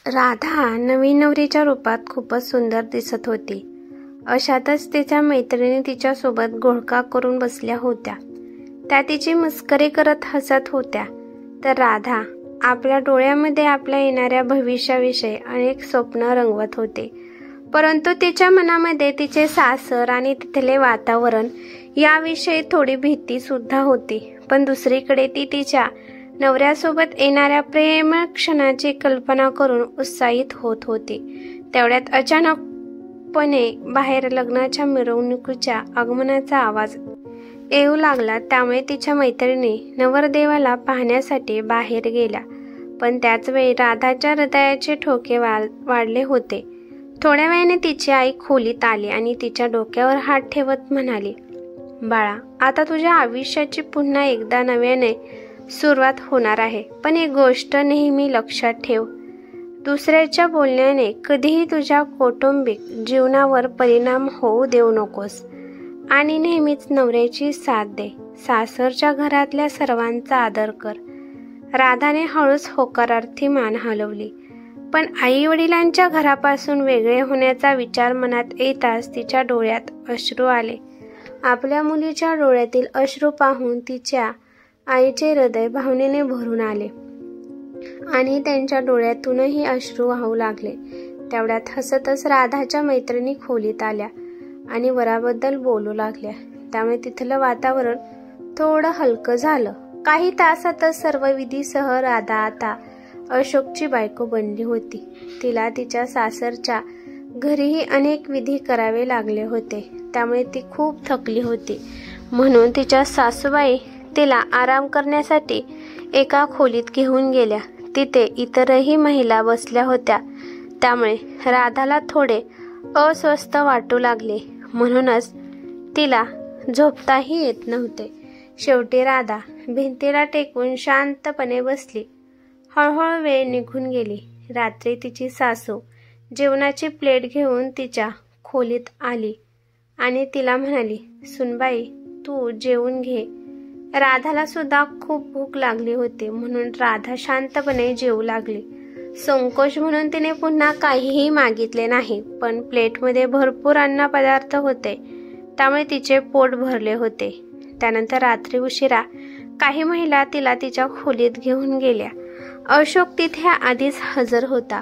राधा नवीन नवरीच्या रूपात खूपच सुंदर दिसत होती. अशातच तिच्या मैत्रिणी तिच्यासोबत घोळका करून बसल्या होत्या. त्या तिची मस्करी करत हसत होत्या. तर राधा आपल्या डोळ्यामध्ये आपल्या येणाऱ्या भविष्याविषयी अनेक स्वप्न रंगवत होते. परंतु तिच्या मनामध्ये तिचे सासर आणि तिथले वातावरण याविषयी थोडी भीती सुद्धा होती. पण दुसरीकडे ती तिच्या नवऱ्यासोबत येणाऱ्या प्रेमळ क्षणाची कल्पना करून उत्साहित होत होती. तेवढ्यात अचानकपणे बाहेर लग्नाच्या मिरवणुकीच्या आगमनाचा आवाज येऊ लागला. त्यामुळे तिच्या मैत्रिणी नवरदेवाला पाहण्यासाठी बाहेर गेल्या. पण त्याच वेळी राधाच्या हृदयाचे ठोके वाढले होते. थोड्या वेळाने तिची आई खोलीत आली आणि तिच्या डोक्यावर हात ठेवत म्हणाली, बाळा, आता तुझ्या आयुष्याची पुन्हा एकदा नव्याने सुरुवात होणार आहे. पण एक गोष्ट नेहमी लक्षात ठेव, दुसऱ्याच्या बोलण्याने कधीही तुझ्या कौटुंबिक जीवनावर परिणाम होऊ देऊ नकोस आणि नेहमीच नवऱ्याची साथ दे. सासरच्या घरातल्या सर्वांचा आदर कर. राधाने हळूच होकारार्थी मान हलवली. पण आई वडिलांच्या घरापासून वेगळे होण्याचा विचार मनात येताच तिच्या डोळ्यात अश्रू आले. आपल्या मुलीच्या डोळ्यातील अश्रू पाहून तिच्या आईचे हृदय भावनेने भरून आले आणि त्यांच्या डोळ्यातूनही अश्रू वाहू लागले. तेवढ्यात हसतच राधाच्या मैत्रिणी खोलीत आल्या आणि वराबद्दल बोलू लागल्या. त्यामुळे तिथलं वातावरण थोडं हलकं झालं. काही तासातच सर्व विधीसह राधा आता अशोकची बायको बनली होती. तिला तिच्या सासरच्या घरीही अनेक विधी करावे लागले होते. त्यामुळे ती खूप थकली होती. म्हणून तिच्या सासूबाई तिला आराम करण्यासाठी एका खोलीत घेऊन गेल्या. तिथे इतरही महिला बसल्या होत्या. त्यामुळे राधाला थोडे अस्वस्थ वाटू लागले. म्हणूनच तिला झोपताही येत नव्हते. शेवटी राधा भिंतीला टेकून शांतपणे बसली. हळूहळू वेळ निघून गेली. रात्री तिची सासू जेवणाची प्लेट घेऊन तिच्या खोलीत आली आणि तिला म्हणाली, सुनबाई, तू जेवून घे. राधाला सुद्धा खूप भूक लागली होती. म्हणून राधा शांतपणे जेवू लागली. संकोच म्हणून तिने पुन्हा काहीही मागितले नाही. पण प्लेटमध्ये भरपूर अन्न पदार्थ होते. त्यामुळे तिचे पोट भरले होते. त्यानंतर रात्री उशिरा काही महिला तिला तिच्या खोलीत घेऊन गेल्या. अशोक तिथे आधीच हजर होता.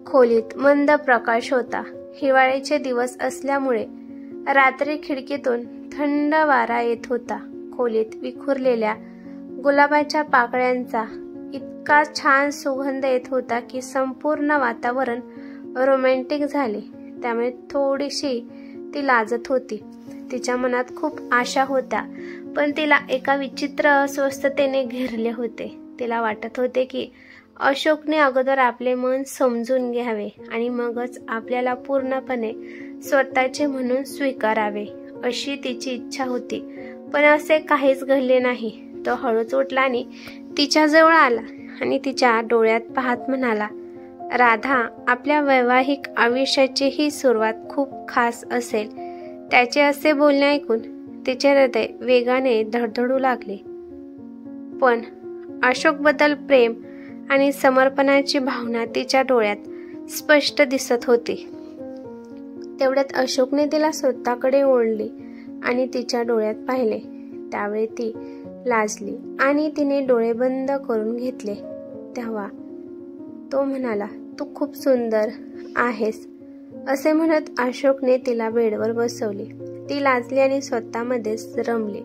खोलीत मंद प्रकाश होता. हिवाळ्याचे दिवस असल्यामुळे रात्री खिडकीतून थंड वारा येत होता. खोलीत विखुरलेल्या गुलाबाच्या पाकळ्यांचा इतका छान सुगंध येत होता की संपूर्ण वातावरण रोमॅन्टिक झाले. त्यामुळे थोडीशी ती लाजत होती. तिच्या मनात खूप आशा होत्या. पण तिला एका विचित्र अस्वस्थतेने घेरले होते. तिला वाटत होते की अशोकने अगोदर आपले मन समजून घ्यावे आणि मगच आपल्याला पूर्णपणे स्वतःचे म्हणून स्वीकारावे, अशी तिची इच्छा होती. पण असे काहीच घडले नाही. तो हळूच उठला आणि तिच्या जवळ आला आणि तिच्या डोळ्यात पाहत म्हणाला, राधा, आपल्या वैवाहिक आयुष्याची ही सुरुवात खूप खास असेल. त्याचे असे बोलणे ऐकून तिचे हृदय वेगाने धडधडू लागले. पण अशोकबद्दल प्रेम आणि समर्पणाची भावना तिच्या डोळ्यात स्पष्ट दिसत होती. तेवढ्यात अशोकने तिला स्वतःकडे ओढले आणि तिच्या डोळ्यात पाहिले. त्यावेळी ती लाजली आणि तिने डोळे बंद करून घेतले. तेव्हा तो म्हणाला, तू खूप सुंदर आहेस. असे म्हणत अशोकने तिला बेडवर बसवले. ती लाजली आणि स्वतःमध्येच रमली.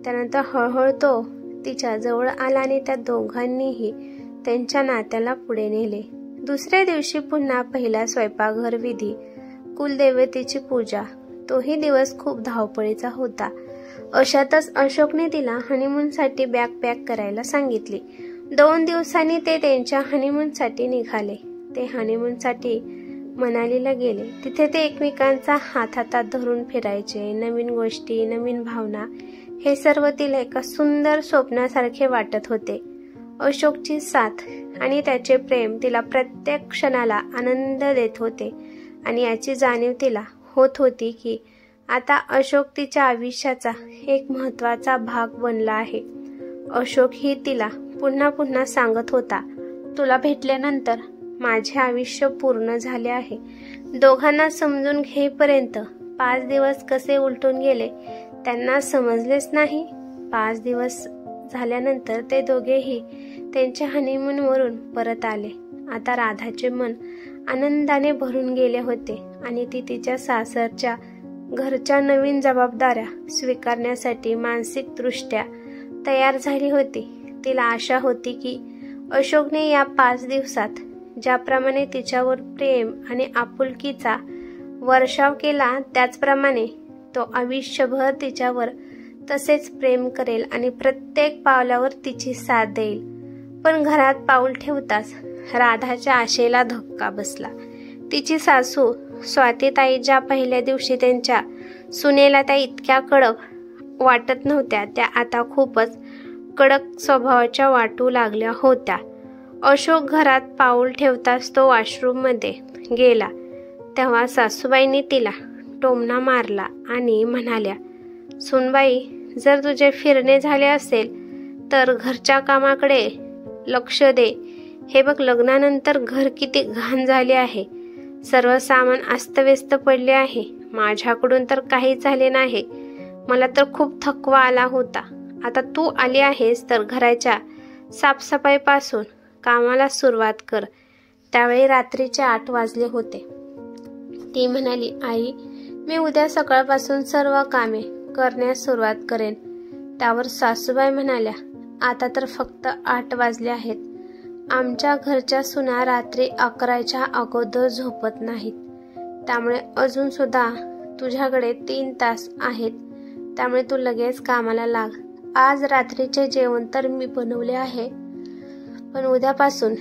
त्यानंतर हळूहळू तो तिच्या जवळ आला आणि त्या दोघांनीही त्यांच्या नात्याला पुढे नेले. दुसऱ्या दिवशी पुन्हा पहिला स्वयंपाकघर विधी, कुलदेवतेची पूजा. तोही दिवस खूप धावपळीचा होता. अशातच अशोकने तिला हनीमूनसाठी बॅग पॅक करायला सांगितली. 2 दिवसांनी ते त्यांच्या हनीमूनसाठी निघाले. ते हनीमूनसाठी मनालीला गेले. तिथे ते एकमेकांचा हात हातात धरून फिरायचे. नवीन गोष्टी, नवीन भावना, हे सर्व तिला एका सुंदर स्वप्नासारखे वाटत होते. अशोकची साथ आणि त्याचे प्रेम तिला प्रत्येक क्षणाला आनंद देत होते आणि याची जाणीव तिला होत होती की आता अशोक तिच्या आयुष्याचा एक महत्त्वाचा भाग बनला आहे. अशोक ही तिला पुन्हा पुन्हा सांगत होता, तुला भेटल्यानंतर माझे आयुष्य पूर्ण झाले आहे. दोघांना समजून घेईपर्यंत 5 दिवस कसे उलटून गेले त्यांना समजलेच नाही. 5 दिवस झाल्यानंतर ते दोघेही त्यांच्या हनीमूनवरून परत आले. आता राधाचे मन आनंदाने भरून गेले होते आणि ती तिच्या सासरच्या घरच्या नवीन जबाबदाऱ्या स्वीकारण्यासाठी मानसिकदृष्ट्या तयार झाली होती. तिला आशा होती की अशोकने या 5 दिवसात ज्याप्रमाणे तिच्यावर प्रेम आणि आपुलकीचा वर्षाव केला त्याचप्रमाणे तो आयुष्यभर तिच्यावर तसेच प्रेम करेल आणि प्रत्येक पावलावर तिची साथ देईल. पण घरात पाऊल ठेवताच राधाच्या आशेला धक्का बसला. तिची सासू स्वातीताई ज्या पहिल्या दिवशी त्यांच्या सुनेला त्या इतक्या कडक वाटत नव्हत्या त्या आता खूपच कडक स्वभावाच्या वाटू लागल्या होत्या. अशोक घरात पाऊल ठेवताच तो वॉशरूममध्ये गेला तेव्हा सासूबाईंनी तिला टोमणा मारला आणि म्हणाल्या, सुनबाई, जर तुझे फिरणे झाले असेल तर घरच्या कामाकडे लक्ष दे. हे बघ, लग्नानंतर घर किती घाण झाले आहे. सर्व सामान अस्तव्यस्त पडले आहे. माझ्याकडून तर काहीच झाले नाही. मला तर खूप थकवा आला होता. आता तू आली आहेस तर घराच्या साफसफाईपासून कामाला सुरुवात कर. त्यावेळी रात्रीचे 8 वाजले होते. ती म्हणाली, आई, मी उद्या सकाळपासून सर्व कामे करण्यास सुरुवात करेन. त्यावर सासूबाई म्हणाल्या, आता तर फक्त 8 वाजले आहेत. आमच्या घरच्या सुना रात्री 11च्या अगोदर झोपत नाहीत. त्यामुळे अजून सुद्धा तुझ्याकडे 3 तास आहेत. त्यामुळे तू लगेच कामाला लाग. आज रात्रीचे जेवण तर मी बनवले आहे, पण उद्यापासून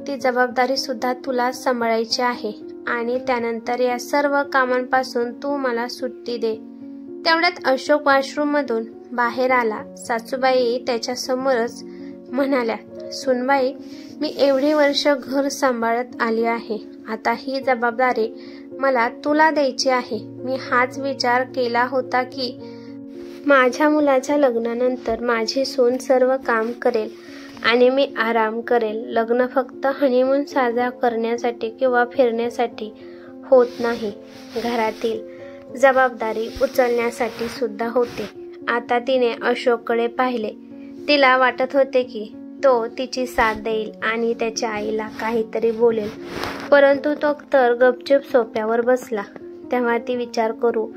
ती जबाबदारी सुद्धा तुला सांभाळायची आहे आणि त्यानंतर या सर्व कामांपासून तू मला सुट्टी दे. तेवढ्यात अशोक वॉशरूममधून बाहेर आला. सासूबाई त्याच्या समोरच म्हणाल्या, सुनबाई, मी एवढी वर्ष घर सांभाळत आली आहे. आता ही जबाबदारी मला तुला द्यायची आहे. मी हाच विचार केला होता की माझ्या मुलाच्या लग्नानंतर माझी सून सर्व काम करेल आणि मी आराम करेल. लग्न फक्त हनीमून साजरा करण्यासाठी किंवा फिरण्यासाठी होत नाही, घरातील जबाबदारी उचलण्यासाठी सुद्धा होते. आता तिने अशोककडे पाहिले. तिला वाटत होते की तो तिची साथ देईल आणि त्याच्या आईला काहीतरी बोलेल, परंतु तो तर गपचूप सोफ्यावर बसला. तेव्हा ती विचार करू,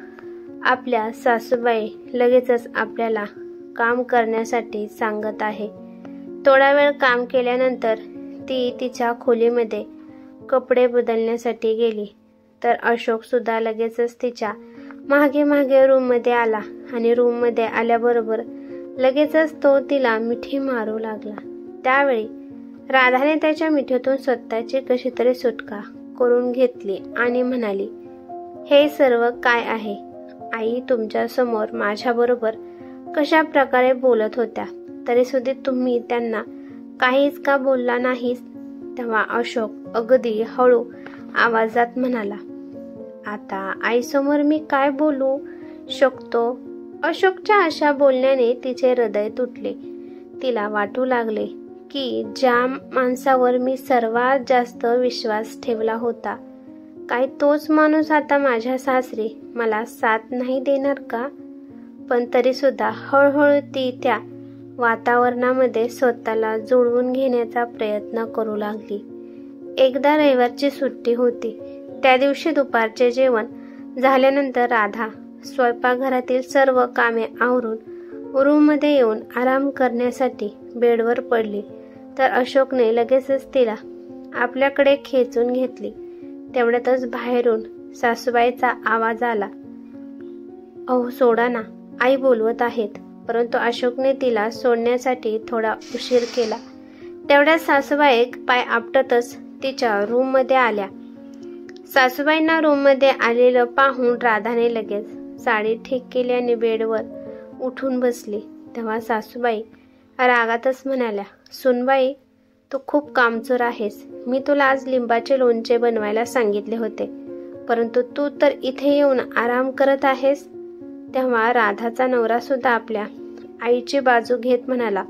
आपल्या सासूबाई लगेचच आपल्याला काम करण्यासाठी सांगत आहे. थोडा वेळ काम केल्यानंतर ती तिच्या खोलीमध्ये कपडे बदलण्यासाठी गेली तर अशोक सुद्धा लगेचच तिच्या मागे मागे रूममध्ये आला आणि रूममध्ये आल्याबरोबर लगेचच तो तिला मिठी मारू लागला. त्यावेळी राधाने त्याच्या मिठीतून स्वतःची कशी तरी सुटका करून घेतली आणि म्हणाली, हे सर्व काय आहे? आई तुमच्या समोर माझ्याबरोबर कशा प्रकारे बोलत होत्या, तरी सुद्धा तुम्ही त्यांना काहीच का बोलला नाहीस? तेव्हा अशोक अगदी हळू आवाजात म्हणाला, आता आईसमोर मी काय बोलू शकतो? अशोकच्या अशा बोलण्याने तिचे हृदय तुटले. तिला वाटू लागले की ज्या माणसावर मी सर्वात जास्त विश्वास ठेवला होता, काय तोच माणूस आता माझ्या सासरी मला साथ नाही देणार का? पण तरी सुद्धा हळूहळू ती त्या वातावरणामध्ये स्वतःला जुळवून घेण्याचा प्रयत्न करू लागली. एकदा रविवारची सुट्टी होती. त्या दिवशी दुपारचे जेवण झाल्यानंतर राधा स्वयंपाकघरातील सर्व कामे आवरून रूममध्ये येऊन आराम करण्यासाठी बेडवर पडली तर अशोकने लगेचच तिला आपल्याकडे खेचून घेतली. तेवढ्यातच बाहेरून सासूबाईचा आवाज आला, अहो सोडा ना, आई बोलवत आहेत. परंतु अशोकने तिला सोडण्यासाठी थोडा उशीर केला. तेवढ्यात सासूबाई पाय आपटतच तिच्या रूममध्ये आल्या. सासूबाईंना रूममध्ये आलेलं पाहून राधाने लगेच साडी ठीक केली आणि बेडवर उठून बसली. तेव्हा सासूबाई रागातच म्हणाल्या, सुनबाई, तू खूप कामचोर आहेस. मी तुला आज लिंबाचे लोणचे बनवायला सांगितले होते, परंतु तू तर इथे येऊन आराम करत आहेस. तेव्हा राधाचा नवरा सुद्धा आपल्या आईची बाजू घेत म्हणाला,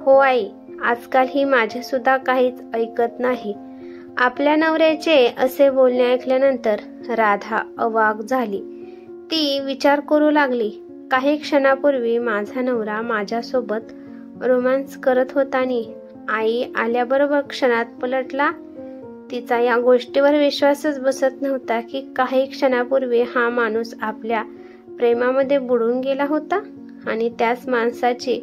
हो आई, आजकाल ही माझे सुद्धा काहीच ऐकत नाही. आपल्या नवऱ्याचे असे बोलणे ऐकल्यानंतर राधा अवाक झाली. ती विचार करू लागली, काही क्षणापूर्वी माझा नवरा माझ्यासोबत रोमांस करत होता आणि आई आल्याबरोबर क्षणात पलटला. तिचा या गोष्टीवर विश्वासच बसत नव्हता की काही क्षणापूर्वी हा माणूस आपल्या प्रेमामध्ये बुडून गेला होता आणि त्याच माणसाची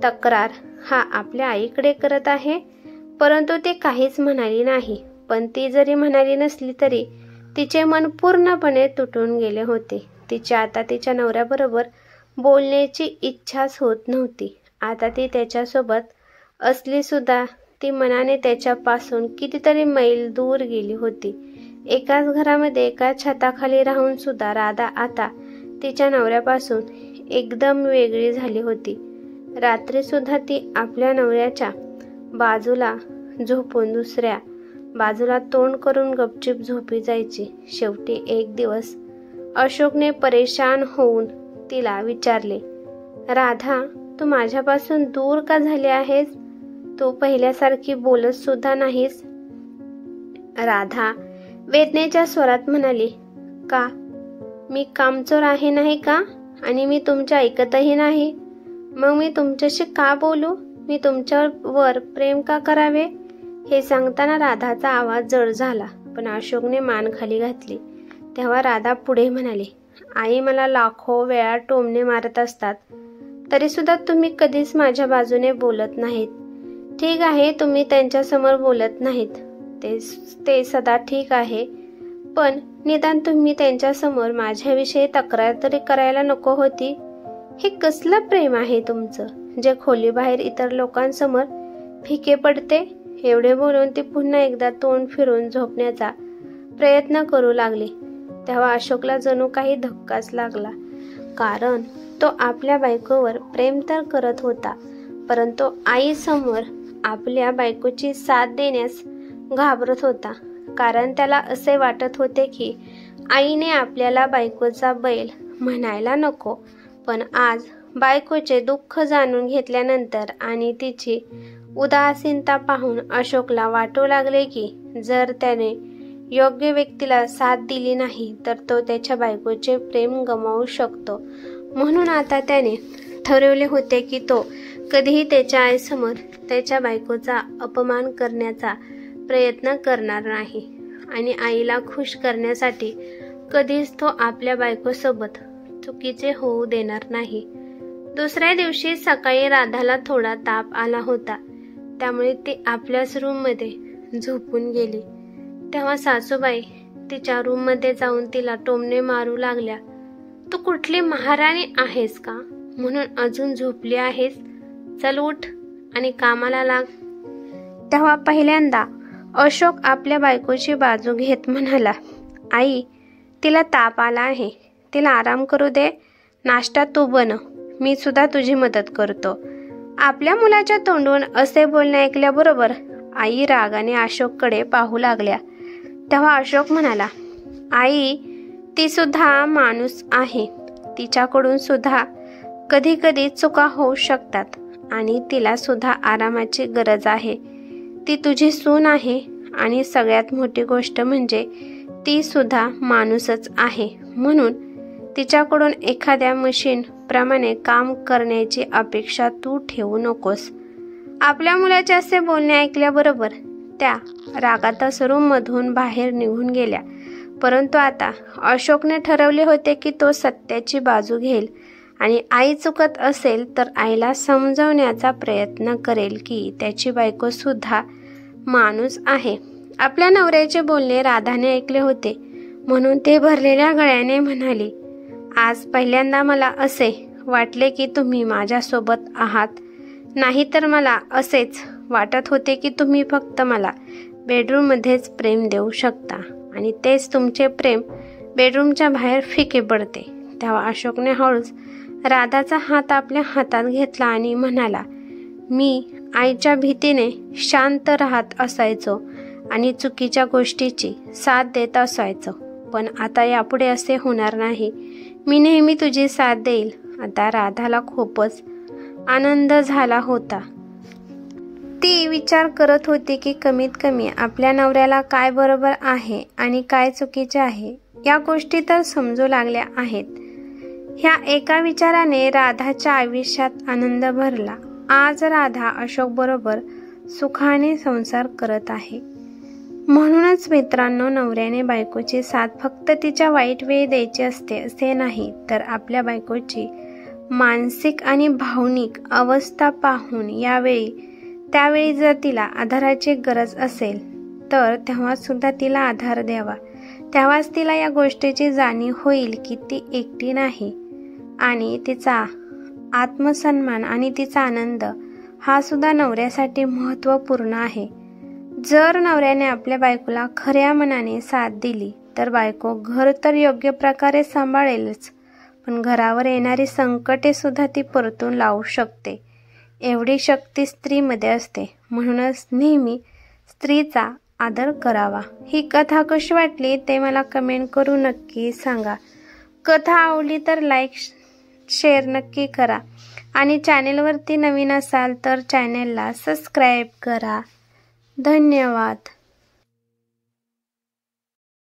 तक्रार हा आपल्या आईकडे करत आहे. परंतु ती काहीच म्हणाली नाही. पण ती जरी म्हणाली नसली तरी तिचे मन पूर्णपणे तुटून गेले होते. तिची आता तिच्या नवऱ्याबरोबर बोलण्याची इच्छाच होत नव्हती. आता ती त्याच्यासोबत असली सुद्धा ती मनाने त्याच्यापासून कितीतरी मैल दूर गेली होती. एकाच घरामध्ये एकाच छताखाली राहून सुद्धा राधा आता तिच्या नवऱ्यापासून एकदम वेगळी झाली होती. रात्री सुद्धा ती आपल्या नवऱ्याच्या बाजूला झोपून दुसऱ्या बाजूला तोंड करून गपचूप झोपी जायची. शेवटी एक दिवस अशोकने परेशान होऊन तिला विचारले, राधा, तू माझ्यापासून दूर का झाली आहेस? तू पहिल्यासारखी बोलत सुद्धा नाहीस. राधा वेदनेच्या स्वरात म्हणाली, का? मी कामचोर आहे नाही का? आणि मी तुमच्या ऐकतही नाही. मग मी तुमच्याशी का बोलू? मी तुमच्यावर प्रेम का करावे? हे सांगताना राधाचा आवाज जड झाला. पण अशोकने मान खाली घातली. तेव्हा राधा पुढे म्हणाली, आई मला लाखो वेळा टोमणे मारत असतात, तरी सुद्धा तुम्ही कधीच माझ्या बाजूने बोलत नाहीत. ठीक आहे, तुम्ही त्यांच्यासमोर बोलत नाहीत, ते सदा ठीक आहे, पण निदान तुम्ही त्यांच्यासमोर माझ्याविषयी तक्रार तरी करायला नको होती. हे कसलं प्रेम आहे तुमचं, जे खोलीबाहेर इतर लोकांसमोर फिके पडते? एवढे बोलून ती पुन्हा एकदा तोंड फिरून झोपण्याचा प्रयत्न करू लागली. तेव्हा अशोकला जणू काही धक्काच लागला. कारण तो आपल्या बायकोवर प्रेम तर करत होता, परंतु आईसमोर आपल्या बायकोची साथ देण्यास घाबरत होता. कारण त्याला असे वाटत होते की आईने आपल्याला बायकोचा बैल म्हणायला नको. पण आज बायकोचे दुःख जाणून घेतल्यानंतर आणि तिची उदासीनता पाहून अशोकला वाटू लागले की जर त्याने योग्य व्यक्तीला साथ दिली नाही तर तो त्याच्या बायकोचे प्रेम गमावू शकतो. म्हणून आता त्याने ठरवले होते की तो कधीही त्याच्या आईसमोर त्याच्या बायकोचा अपमान करण्याचा प्रयत्न करणार नाही आणि आईला खुश करण्यासाठी कधीच तो आपल्या बायकोसोबत चुकीचे होऊ देणार नाही. दुसऱ्या दिवशी सकाळी राधाला थोडा ताप आला होता, त्यामुळे ती आपल्याच रूममध्ये झोपून गेली. तेव्हा सासूबाई तिच्या रूममध्ये जाऊन तिला टोमणे मारू लागल्या. तू कुठली महाराणी आहेस का म्हणून अजून झोपली आहेस? चल उठ आणि कामाला लाग. तेव्हा पहिल्यांदा अशोक आपल्या बायकोची बाजू घेत म्हणाला, आई, तिला ताप आला आहे, तिला आराम करू दे. नाश्ता तू बनव, मी सुद्धा तुझी मदत करतो. आपल्या मुलाच्या तोंडून असे बोलणे ऐकल्याबरोबर आई रागाने अशोककडे पाहू लागल्या. तेव्हा अशोक म्हणाला, आई, ती सुद्धा माणूस आहे, तिच्याकडून सुद्धा कधी कधी चुका होऊ शकतात आणि तिला सुद्धा आरामाची गरज आहे. ती तुझी सून आहे आणि सगळ्यात मोठी गोष्ट म्हणजे ती सुद्धा माणूसच आहे. म्हणून तिच्याकडून एखाद्या मशीन प्रमाणे काम करण्याची अपेक्षा तू ठेवू नकोस. आपल्या मुलाचे असे बोलणे ऐकल्याबरोबर त्या रागातच रूममधून बाहेर निघून गेल्या. परंतु आता अशोकने ठरवले होते की तो सत्याची बाजू घेईल आणि आई चुकत असेल तर आईला समजवण्याचा प्रयत्न करेल की त्याची बायको सुद्धा माणूस आहे. आपल्या नवऱ्याचे बोलणे राधाने ऐकले होते, म्हणून ते भरलेल्या गळ्याने म्हणाली, आज पहिल्यांदा मला असे वाटले की तुम्ही माझ्यासोबत आहात. नाहीतर मला असेच वाटत होते की तुम्ही फक्त मला बेडरूममध्येच प्रेम देऊ शकता आणि तेच तुमचे प्रेम बेडरूमच्या बाहेर फिके पडते. तेव्हा अशोकने हळूच राधाचा हात आपल्या हातात घेतला आणि म्हणाला, मी आईच्या भीतीने शांत राहत असायचो आणि चुकीच्या गोष्टीची साथ देत असायचो, पण आता यापुढे असे होणार नाही. मी नेहमी तुझी साथ देईल. आता राधाला खूपच आनंद झाला होता. ती विचार करत होती की कमीत कमी आपल्या नवऱ्याला काय बरोबर आहे आणि काय चुकीचे आहे या गोष्टी तर समजू लागल्या आहेत. ह्या एका विचाराने राधाच्या आयुष्यात आनंद भरला. आज राधा अशोक बरोबर सुखाने संसार करत आहे. म्हणूनच मित्रांनो, नवऱ्याने बायकोची साथ फक्त तिच्या वाईट वेळी द्यायची असते असे नाही, तर आपल्या बायकोची मानसिक आणि भावनिक अवस्था पाहून त्यावेळी जर तिला आधाराची गरज असेल तर तेव्हा सुद्धा तिला आधार द्यावा. तेव्हाच तिला या गोष्टीची जाणीव होईल की ती एकटी नाही आणि तिचा आत्मसन्मान आणि तिचा आनंद हा सुद्धा नवऱ्यासाठी महत्त्वपूर्ण आहे. जर नवऱ्याने आपल्या बायकोला खऱ्या मनाने साथ दिली तर बायको घर तर योग्य प्रकारे सांभाळेलच, पण घरावर येणारी संकटे सुद्धा ती परतून लावू शकते. एवढी शक्ती स्त्रीमध्ये असते. म्हणूनच नेहमी स्त्रीचा आदर करावा. ही कथा कशी वाटली ते मला कमेंट करून नक्की सांगा. कथा आवडली तर लाईक शेअर नक्की करा आणि चॅनेलवरती नवीन असाल तर चॅनेलला सबस्क्राईब करा. धन्यवाद.